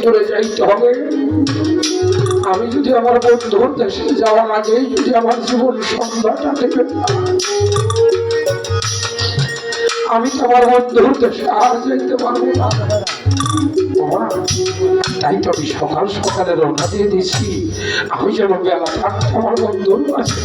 চলে যাইতে হবে। আমি যদি আমার বন্ধুর দেশে যাওয়ার আগেই যদি আমার জীবন সন্ধ্যাটা দেবে, আমি তো আমার বন্ধুর দেশে আর যেতে পারবো না। তাই তো আমি সকাল সকালে রওনা দিয়ে দিয়েছি, আমি যেন বেলা থাকতে আমার বন্ধুর কাছে।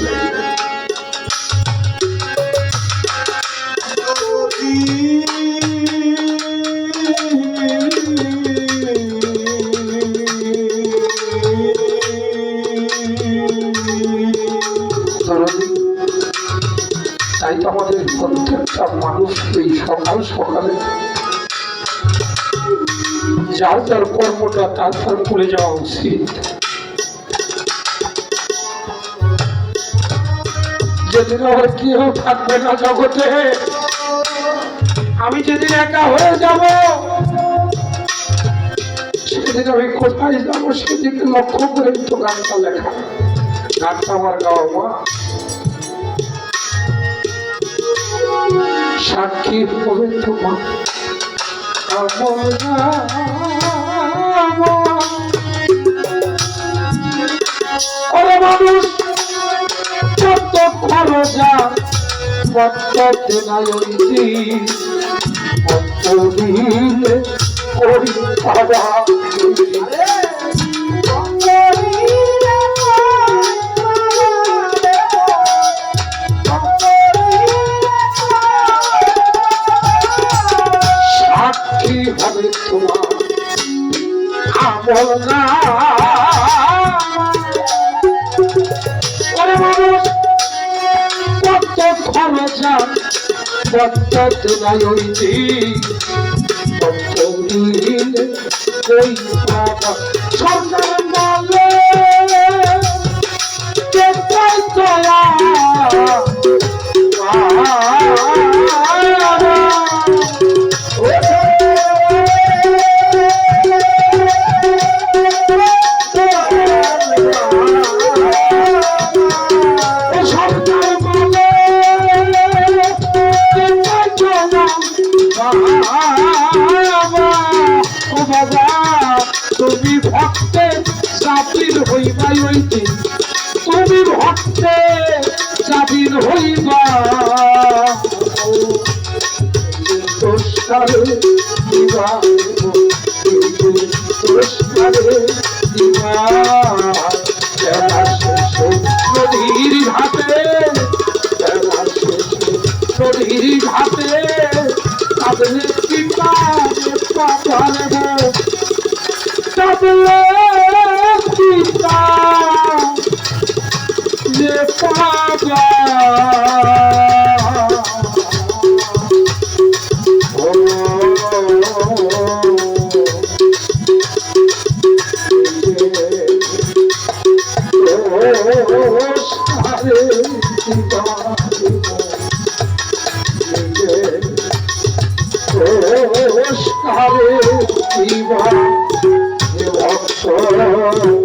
তাই তো আমাদের প্রত্যেকটা মানুষ এই সকাল সকালে যার যার কর্মটা তার তার করে যাওয়া উচিত। যেদিন আমার কেউ থাকবে না জগতে, আমি যেদিন একা হয়ে যাব, সেদিন আমি কোথায় যাবো সেদিকে লক্ষ্য করে তো গানটা লেখা। গানটা আমার গাওয়া মা সাক্ষী হবে তোমার মানুষ যত খরচা বদতে নাই করি বাবা হবে তোমার আমল না। মানুষ কত খরচা বদতে নাই ওই বাবা সরকার বলে তোলা তুমি ভক্তে স্বাধীন হইবা হইতে, তুমি ভক্তে স্বাধীন হইবা পুরস্কারে দিবা পুরস্কারে দিবা নদীর ঘাটে নদীর ঘাটে তাদের পিতা পাঠাবো सबले सीता ये पागा सारे